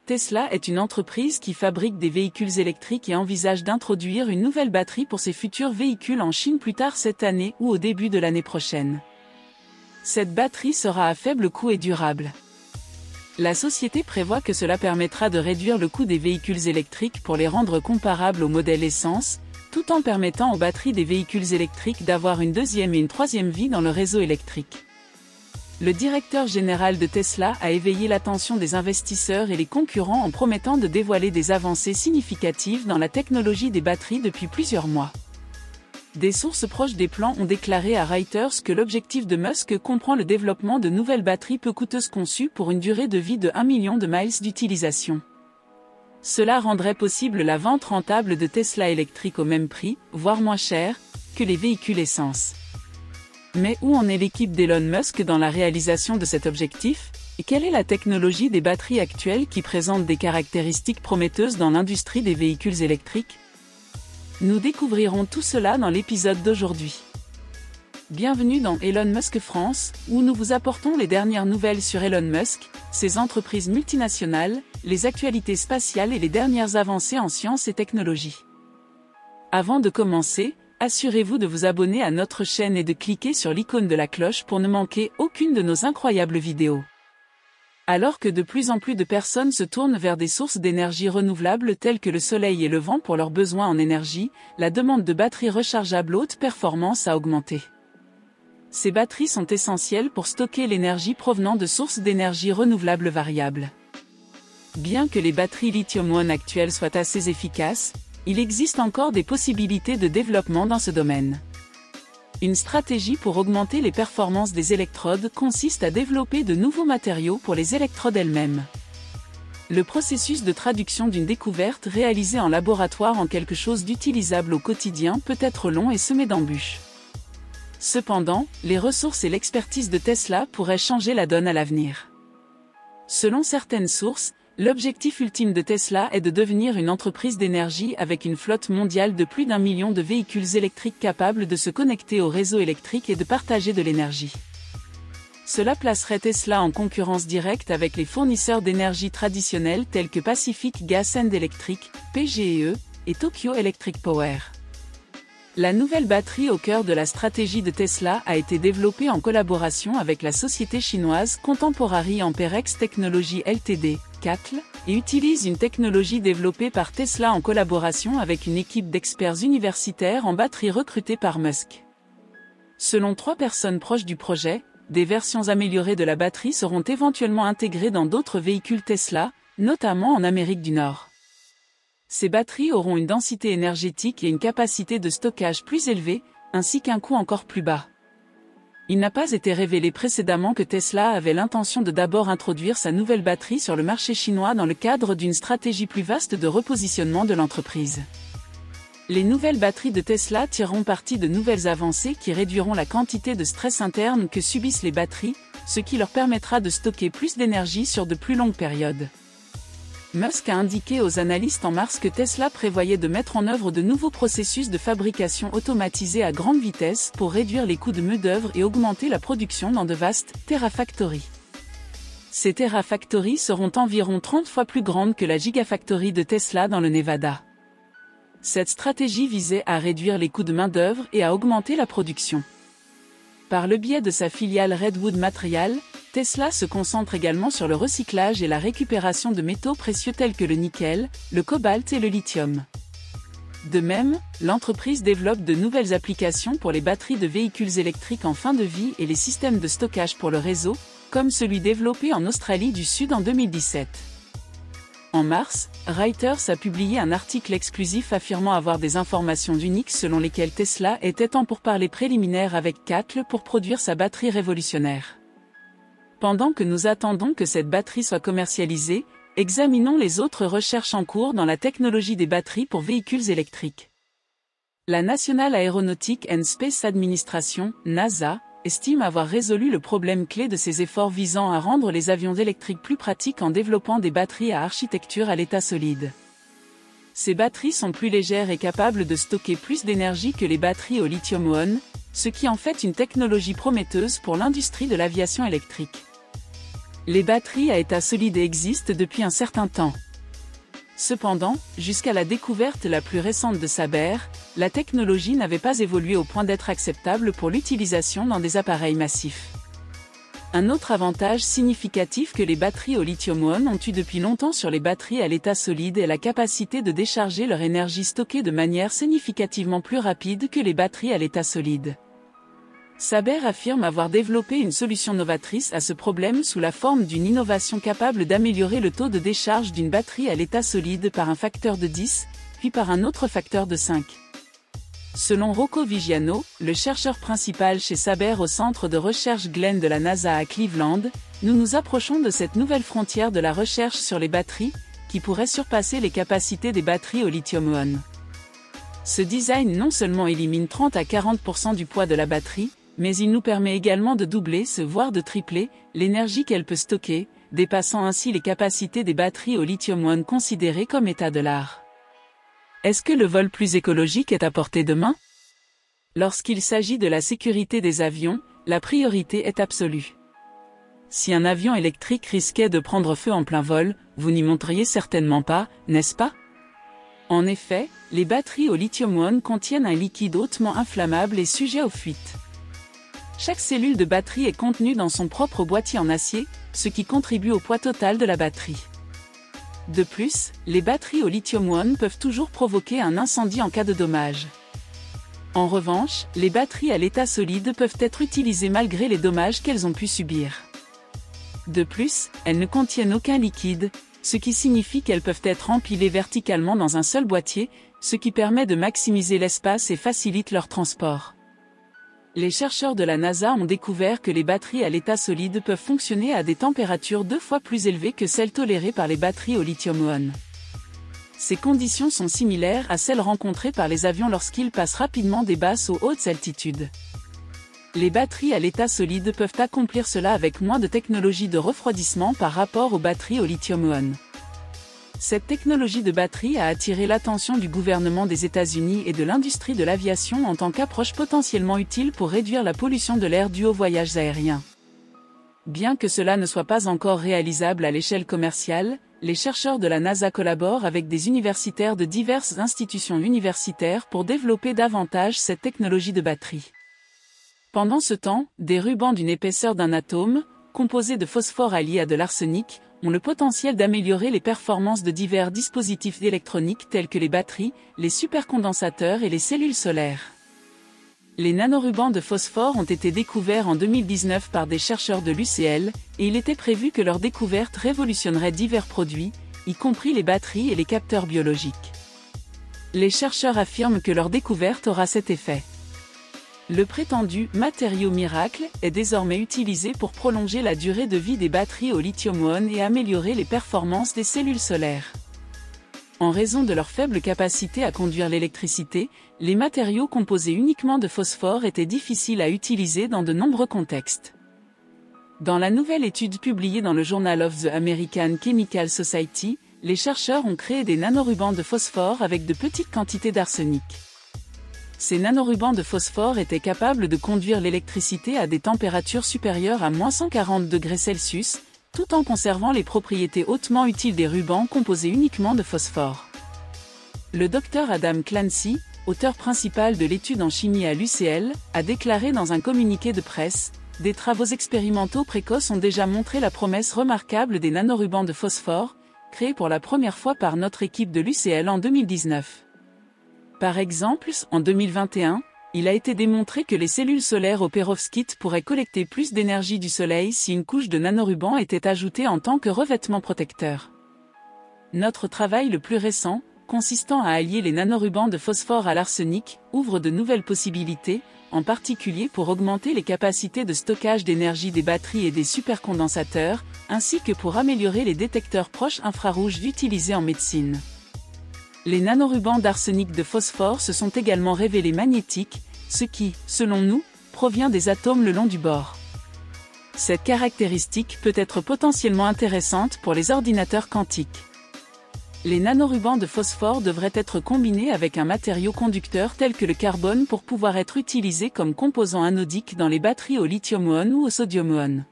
Tesla est une entreprise qui fabrique des véhicules électriques et envisage d'introduire une nouvelle batterie pour ses futurs véhicules en Chine plus tard cette année ou au début de l'année prochaine. Cette batterie sera à faible coût et durable. La société prévoit que cela permettra de réduire le coût des véhicules électriques pour les rendre comparables aux modèles essence, tout en permettant aux batteries des véhicules électriques d'avoir une deuxième et une troisième vie dans le réseau électrique. Le directeur général de Tesla a éveillé l'attention des investisseurs et les concurrents en promettant de dévoiler des avancées significatives dans la technologie des batteries depuis plusieurs mois. Des sources proches des plans ont déclaré à Reuters que l'objectif de Musk comprend le développement de nouvelles batteries peu coûteuses conçues pour une durée de vie de 1 million de miles d'utilisation. Cela rendrait possible la vente rentable de Tesla électriques au même prix, voire moins cher, que les véhicules essence. Mais où en est l'équipe d'Elon Musk dans la réalisation de cet objectif, et quelle est la technologie des batteries actuelles qui présente des caractéristiques prometteuses dans l'industrie des véhicules électriques? Nous découvrirons tout cela dans l'épisode d'aujourd'hui. Bienvenue dans Elon Musk France, où nous vous apportons les dernières nouvelles sur Elon Musk, ses entreprises multinationales, les actualités spatiales et les dernières avancées en sciences et technologies. Avant de commencer, assurez-vous de vous abonner à notre chaîne et de cliquer sur l'icône de la cloche pour ne manquer aucune de nos incroyables vidéos. Alors que de plus en plus de personnes se tournent vers des sources d'énergie renouvelables telles que le soleil et le vent pour leurs besoins en énergie, la demande de batteries rechargeables haute performance a augmenté. Ces batteries sont essentielles pour stocker l'énergie provenant de sources d'énergie renouvelables variables. Bien que les batteries lithium-ion actuelles soient assez efficaces, il existe encore des possibilités de développement dans ce domaine. Une stratégie pour augmenter les performances des électrodes consiste à développer de nouveaux matériaux pour les électrodes elles-mêmes. Le processus de traduction d'une découverte réalisée en laboratoire en quelque chose d'utilisable au quotidien peut être long et semé d'embûches. Cependant, les ressources et l'expertise de Tesla pourraient changer la donne à l'avenir. Selon certaines sources, l'objectif ultime de Tesla est de devenir une entreprise d'énergie avec une flotte mondiale de plus d'1 million de véhicules électriques capables de se connecter au réseau électrique et de partager de l'énergie. Cela placerait Tesla en concurrence directe avec les fournisseurs d'énergie traditionnels tels que Pacific Gas and Electric, PGE, et Tokyo Electric Power. La nouvelle batterie au cœur de la stratégie de Tesla a été développée en collaboration avec la société chinoise Contemporary Amperex Technology Ltd, CATL, et utilise une technologie développée par Tesla en collaboration avec une équipe d'experts universitaires en batterie recrutée par Musk. Selon 3 personnes proches du projet, des versions améliorées de la batterie seront éventuellement intégrées dans d'autres véhicules Tesla, notamment en Amérique du Nord. Ces batteries auront une densité énergétique et une capacité de stockage plus élevée, ainsi qu'un coût encore plus bas. Il n'a pas été révélé précédemment que Tesla avait l'intention de d'abord introduire sa nouvelle batterie sur le marché chinois dans le cadre d'une stratégie plus vaste de repositionnement de l'entreprise. Les nouvelles batteries de Tesla tireront parti de nouvelles avancées qui réduiront la quantité de stress interne que subissent les batteries, ce qui leur permettra de stocker plus d'énergie sur de plus longues périodes. Musk a indiqué aux analystes en mars que Tesla prévoyait de mettre en œuvre de nouveaux processus de fabrication automatisés à grande vitesse pour réduire les coûts de main-d'œuvre et augmenter la production dans de vastes terafactories. Ces terafactories seront environ 30 fois plus grandes que la gigafactory de Tesla dans le Nevada. Cette stratégie visait à réduire les coûts de main-d'œuvre et à augmenter la production. Par le biais de sa filiale Redwood Materials, Tesla se concentre également sur le recyclage et la récupération de métaux précieux tels que le nickel, le cobalt et le lithium. De même, l'entreprise développe de nouvelles applications pour les batteries de véhicules électriques en fin de vie et les systèmes de stockage pour le réseau, comme celui développé en Australie du Sud en 2017. En mars, Reuters a publié un article exclusif affirmant avoir des informations uniques selon lesquelles Tesla était en pourparlers préliminaires avec CATL pour produire sa batterie révolutionnaire. Pendant que nous attendons que cette batterie soit commercialisée, examinons les autres recherches en cours dans la technologie des batteries pour véhicules électriques. La National Aeronautic and Space Administration, NASA, estime avoir résolu le problème clé de ses efforts visant à rendre les avions électriques plus pratiques en développant des batteries à architecture à l'état solide. Ces batteries sont plus légères et capables de stocker plus d'énergie que les batteries au lithium-ion, ce qui en fait une technologie prometteuse pour l'industrie de l'aviation électrique. Les batteries à état solide existent depuis un certain temps. Cependant, jusqu'à la découverte la plus récente de Saber, la technologie n'avait pas évolué au point d'être acceptable pour l'utilisation dans des appareils massifs. Un autre avantage significatif que les batteries au lithium-ion ont eu depuis longtemps sur les batteries à l'état solide est la capacité de décharger leur énergie stockée de manière significativement plus rapide que les batteries à l'état solide. Saber affirme avoir développé une solution novatrice à ce problème sous la forme d'une innovation capable d'améliorer le taux de décharge d'une batterie à l'état solide par un facteur de 10, puis par un autre facteur de 5. Selon Rocco Vigiano, le chercheur principal chez Saber au centre de recherche Glenn de la NASA à Cleveland, nous nous approchons de cette nouvelle frontière de la recherche sur les batteries, qui pourrait surpasser les capacités des batteries au lithium-ion. Ce design non seulement élimine 30 à 40% du poids de la batterie, mais il nous permet également de doubler, voire de tripler, l'énergie qu'elle peut stocker, dépassant ainsi les capacités des batteries au lithium-ion considérées comme état de l'art. Est-ce que le vol plus écologique est à portée de main? Lorsqu'il s'agit de la sécurité des avions, la priorité est absolue. Si un avion électrique risquait de prendre feu en plein vol, vous n'y monteriez certainement pas, n'est-ce pas? En effet, les batteries au lithium-ion contiennent un liquide hautement inflammable et sujet aux fuites. Chaque cellule de batterie est contenue dans son propre boîtier en acier, ce qui contribue au poids total de la batterie. De plus, les batteries au lithium-ion peuvent toujours provoquer un incendie en cas de dommage. En revanche, les batteries à l'état solide peuvent être utilisées malgré les dommages qu'elles ont pu subir. De plus, elles ne contiennent aucun liquide, ce qui signifie qu'elles peuvent être empilées verticalement dans un seul boîtier, ce qui permet de maximiser l'espace et facilite leur transport. Les chercheurs de la NASA ont découvert que les batteries à l'état solide peuvent fonctionner à des températures 2 fois plus élevées que celles tolérées par les batteries au lithium-ion. Ces conditions sont similaires à celles rencontrées par les avions lorsqu'ils passent rapidement des basses aux hautes altitudes. Les batteries à l'état solide peuvent accomplir cela avec moins de technologie de refroidissement par rapport aux batteries au lithium-ion. Cette technologie de batterie a attiré l'attention du gouvernement des États-Unis et de l'industrie de l'aviation en tant qu'approche potentiellement utile pour réduire la pollution de l'air due aux voyages aériens. Bien que cela ne soit pas encore réalisable à l'échelle commerciale, les chercheurs de la NASA collaborent avec des universitaires de diverses institutions universitaires pour développer davantage cette technologie de batterie. Pendant ce temps, des rubans d'une épaisseur d'un atome, composés de phosphore allié à de l'arsenic, ont le potentiel d'améliorer les performances de divers dispositifs électroniques tels que les batteries, les supercondensateurs et les cellules solaires. Les nanorubans de phosphore ont été découverts en 2019 par des chercheurs de l'UCL, et il était prévu que leur découverte révolutionnerait divers produits, y compris les batteries et les capteurs biologiques. Les chercheurs affirment que leur découverte aura cet effet. Le prétendu « matériau miracle » est désormais utilisé pour prolonger la durée de vie des batteries au lithium-ion et améliorer les performances des cellules solaires. En raison de leur faible capacité à conduire l'électricité, les matériaux composés uniquement de phosphore étaient difficiles à utiliser dans de nombreux contextes. Dans la nouvelle étude publiée dans le Journal of the American Chemical Society, les chercheurs ont créé des nanorubans de phosphore avec de petites quantités d'arsenic. Ces nanorubans de phosphore étaient capables de conduire l'électricité à des températures supérieures à -140°C, tout en conservant les propriétés hautement utiles des rubans composés uniquement de phosphore. Le Dr Adam Clancy, auteur principal de l'étude en chimie à l'UCL, a déclaré dans un communiqué de presse: « Des travaux expérimentaux précoces ont déjà montré la promesse remarquable des nanorubans de phosphore, créés pour la première fois par notre équipe de l'UCL en 2019. Par exemple, en 2021, il a été démontré que les cellules solaires au perovskite pourraient collecter plus d'énergie du soleil si une couche de nanorubans était ajoutée en tant que revêtement protecteur. Notre travail le plus récent, consistant à allier les nanorubans de phosphore à l'arsenic, ouvre de nouvelles possibilités, en particulier pour augmenter les capacités de stockage d'énergie des batteries et des supercondensateurs, ainsi que pour améliorer les détecteurs proches infrarouges utilisés en médecine. Les nanorubans d'arsenic de phosphore se sont également révélés magnétiques, ce qui, selon nous, provient des atomes le long du bord. Cette caractéristique peut être potentiellement intéressante pour les ordinateurs quantiques. Les nanorubans de phosphore devraient être combinés avec un matériau conducteur tel que le carbone pour pouvoir être utilisés comme composant anodique dans les batteries au lithium-ion ou au sodium-ion.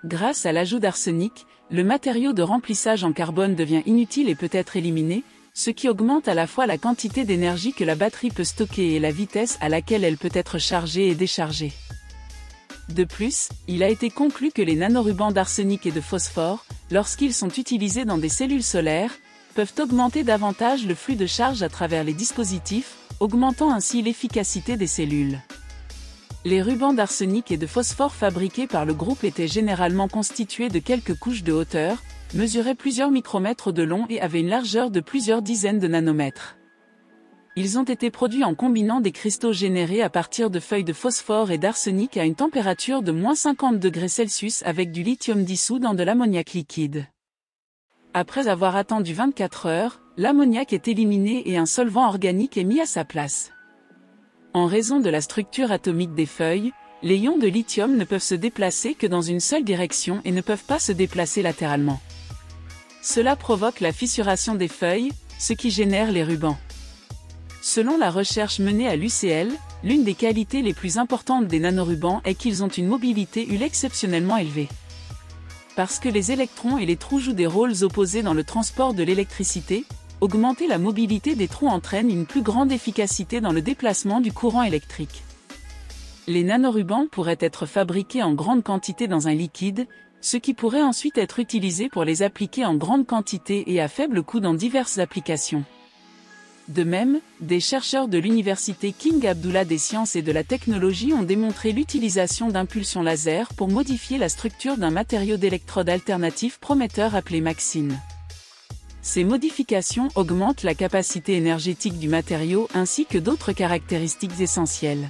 Grâce à l'ajout d'arsenic, le matériau de remplissage en carbone devient inutile et peut être éliminé, ce qui augmente à la fois la quantité d'énergie que la batterie peut stocker et la vitesse à laquelle elle peut être chargée et déchargée. De plus, il a été conclu que les nanorubans d'arsenic et de phosphore, lorsqu'ils sont utilisés dans des cellules solaires, peuvent augmenter davantage le flux de charge à travers les dispositifs, augmentant ainsi l'efficacité des cellules. Les rubans d'arsenic et de phosphore fabriqués par le groupe étaient généralement constitués de quelques couches de hauteur, mesuraient plusieurs micromètres de long et avaient une largeur de plusieurs dizaines de nanomètres. Ils ont été produits en combinant des cristaux générés à partir de feuilles de phosphore et d'arsenic à une température de -50°C avec du lithium dissous dans de l'ammoniac liquide. Après avoir attendu 24 heures, l'ammoniac est éliminé et un solvant organique est mis à sa place. En raison de la structure atomique des feuilles, les ions de lithium ne peuvent se déplacer que dans une seule direction et ne peuvent pas se déplacer latéralement. Cela provoque la fissuration des feuilles, ce qui génère les rubans. Selon la recherche menée à l'UCL, l'une des qualités les plus importantes des nanorubans est qu'ils ont une mobilité exceptionnellement élevée. Parce que les électrons et les trous jouent des rôles opposés dans le transport de l'électricité, augmenter la mobilité des trous entraîne une plus grande efficacité dans le déplacement du courant électrique. Les nanorubans pourraient être fabriqués en grande quantité dans un liquide, ce qui pourrait ensuite être utilisé pour les appliquer en grande quantité et à faible coût dans diverses applications. De même, des chercheurs de l'université King Abdullah des sciences et de la technologie ont démontré l'utilisation d'impulsions laser pour modifier la structure d'un matériau d'électrode alternatif prometteur appelé MXene. Ces modifications augmentent la capacité énergétique du matériau ainsi que d'autres caractéristiques essentielles.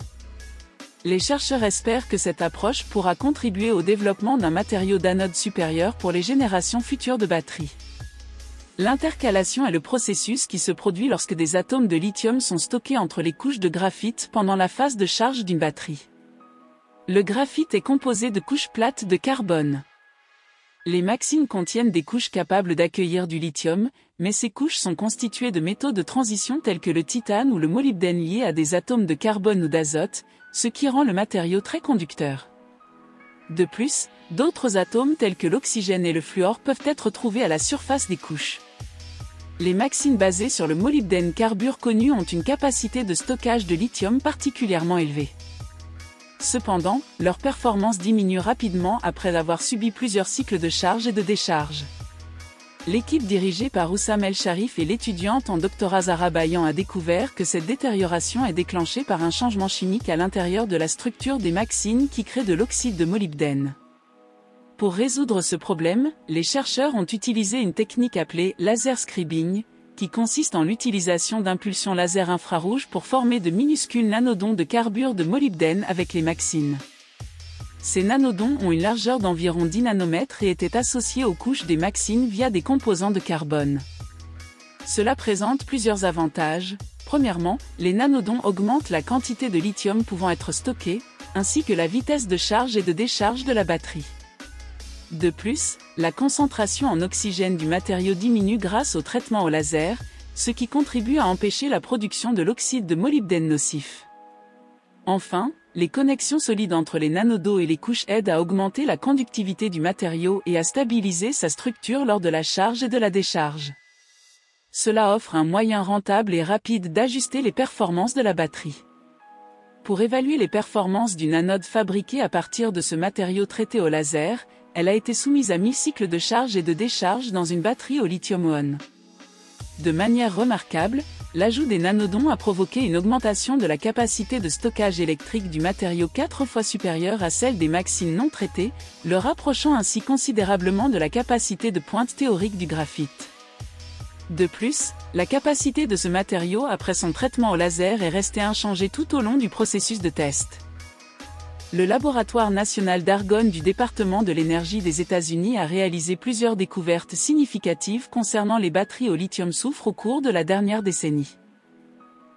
Les chercheurs espèrent que cette approche pourra contribuer au développement d'un matériau d'anode supérieur pour les générations futures de batteries. L'intercalation est le processus qui se produit lorsque des atomes de lithium sont stockés entre les couches de graphite pendant la phase de charge d'une batterie. Le graphite est composé de couches plates de carbone. Les MXene contiennent des couches capables d'accueillir du lithium, mais ces couches sont constituées de métaux de transition tels que le titane ou le molybdène liés à des atomes de carbone ou d'azote, ce qui rend le matériau très conducteur. De plus, d'autres atomes tels que l'oxygène et le fluor peuvent être trouvés à la surface des couches. Les MXene basés sur le molybdène carbure connu ont une capacité de stockage de lithium particulièrement élevée. Cependant, leur performance diminue rapidement après avoir subi plusieurs cycles de charge et de décharge. L'équipe dirigée par Oussam El Sharif et l'étudiante en doctorat Zahra Bayan a découvert que cette détérioration est déclenchée par un changement chimique à l'intérieur de la structure des MXene qui crée de l'oxyde de molybdène. Pour résoudre ce problème, les chercheurs ont utilisé une technique appelée laser scribing, qui consiste en l'utilisation d'impulsions laser infrarouges pour former de minuscules nanodons de carbure de molybdène avec les MXene. Ces nanodons ont une largeur d'environ 10 nanomètres et étaient associés aux couches des MXene via des composants de carbone. Cela présente plusieurs avantages. Premièrement, les nanodons augmentent la quantité de lithium pouvant être stockée, ainsi que la vitesse de charge et de décharge de la batterie. De plus, la concentration en oxygène du matériau diminue grâce au traitement au laser, ce qui contribue à empêcher la production de l'oxyde de molybdène nocif. Enfin, les connexions solides entre les nanodos et les couches aident à augmenter la conductivité du matériau et à stabiliser sa structure lors de la charge et de la décharge. Cela offre un moyen rentable et rapide d'ajuster les performances de la batterie. Pour évaluer les performances d'une anode fabriquée à partir de ce matériau traité au laser, elle a été soumise à 1000 cycles de charge et de décharge dans une batterie au lithium-ion. De manière remarquable, l'ajout des nanodons a provoqué une augmentation de la capacité de stockage électrique du matériau 4 fois supérieure à celle des MXene non traités, le rapprochant ainsi considérablement de la capacité de pointe théorique du graphite. De plus, la capacité de ce matériau après son traitement au laser est restée inchangée tout au long du processus de test. Le laboratoire national d'Argonne du département de l'énergie des États-Unis a réalisé plusieurs découvertes significatives concernant les batteries au lithium-soufre au cours de la dernière décennie.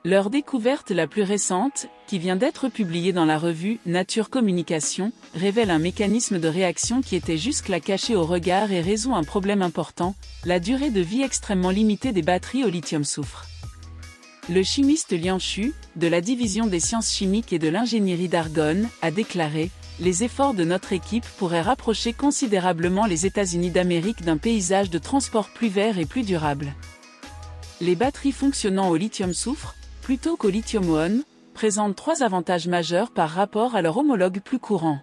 Leur découverte la plus récente, qui vient d'être publiée dans la revue Nature Communication, révèle un mécanisme de réaction qui était jusque-là caché au regard et résout un problème important, la durée de vie extrêmement limitée des batteries au lithium-soufre. Le chimiste Liang Xu, de la division des sciences chimiques et de l'ingénierie d'Argonne, a déclaré les efforts de notre équipe pourraient rapprocher considérablement les États-Unis d'Amérique d'un paysage de transport plus vert et plus durable. Les batteries fonctionnant au lithium-soufre, plutôt qu'au lithium-ion, présentent 3 avantages majeurs par rapport à leur homologue plus courant.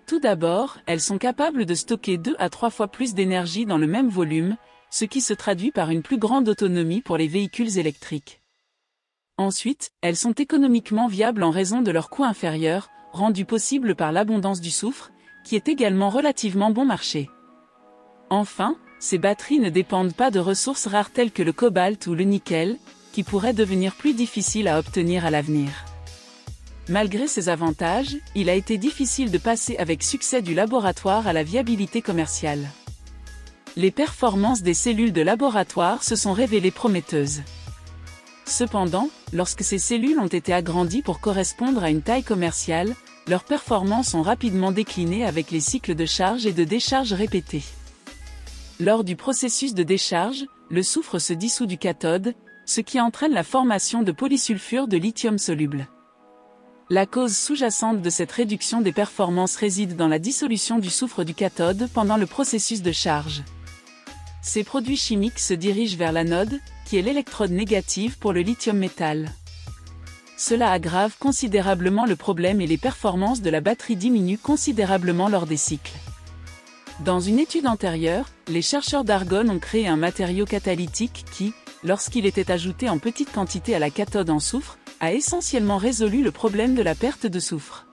Tout d'abord, elles sont capables de stocker 2 à 3 fois plus d'énergie dans le même volume, ce qui se traduit par une plus grande autonomie pour les véhicules électriques. Ensuite, elles sont économiquement viables en raison de leur coût inférieur, rendu possible par l'abondance du soufre, qui est également relativement bon marché. Enfin, ces batteries ne dépendent pas de ressources rares telles que le cobalt ou le nickel, qui pourraient devenir plus difficiles à obtenir à l'avenir. Malgré ces avantages, il a été difficile de passer avec succès du laboratoire à la viabilité commerciale. Les performances des cellules de laboratoire se sont révélées prometteuses. Cependant, lorsque ces cellules ont été agrandies pour correspondre à une taille commerciale, leurs performances ont rapidement décliné avec les cycles de charge et de décharge répétés. Lors du processus de décharge, le soufre se dissout du cathode, ce qui entraîne la formation de polysulfure de lithium soluble. La cause sous-jacente de cette réduction des performances réside dans la dissolution du soufre du cathode pendant le processus de charge. Ces produits chimiques se dirigent vers l'anode, qui est l'électrode négative pour le lithium métal. Cela aggrave considérablement le problème et les performances de la batterie diminuent considérablement lors des cycles. Dans une étude antérieure, les chercheurs d'argon ont créé un matériau catalytique qui, lorsqu'il était ajouté en petite quantité à la cathode en soufre, a essentiellement résolu le problème de la perte de soufre.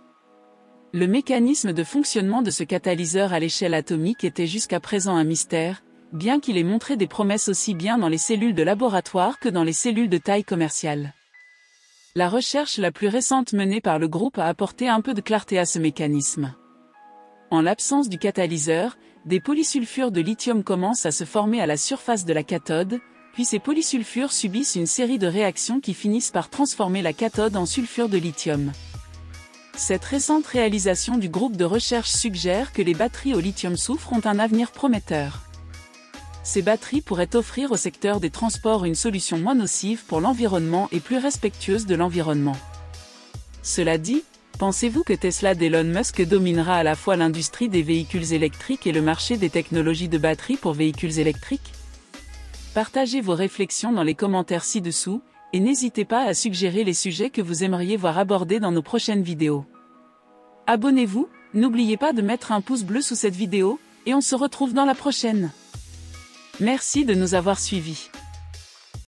Le mécanisme de fonctionnement de ce catalyseur à l'échelle atomique était jusqu'à présent un mystère, bien qu'il ait montré des promesses aussi bien dans les cellules de laboratoire que dans les cellules de taille commerciale. La recherche la plus récente menée par le groupe a apporté un peu de clarté à ce mécanisme. En l'absence du catalyseur, des polysulfures de lithium commencent à se former à la surface de la cathode, puis ces polysulfures subissent une série de réactions qui finissent par transformer la cathode en sulfure de lithium. Cette récente réalisation du groupe de recherche suggère que les batteries au lithium-soufre ont un avenir prometteur. Ces batteries pourraient offrir au secteur des transports une solution moins nocive pour l'environnement et plus respectueuse de l'environnement. Cela dit, pensez-vous que Tesla d'Elon Musk dominera à la fois l'industrie des véhicules électriques et le marché des technologies de batterie pour véhicules électriques? Partagez vos réflexions dans les commentaires ci-dessous, et n'hésitez pas à suggérer les sujets que vous aimeriez voir abordés dans nos prochaines vidéos. Abonnez-vous, n'oubliez pas de mettre un pouce bleu sous cette vidéo, et on se retrouve dans la prochaine. Merci de nous avoir suivis.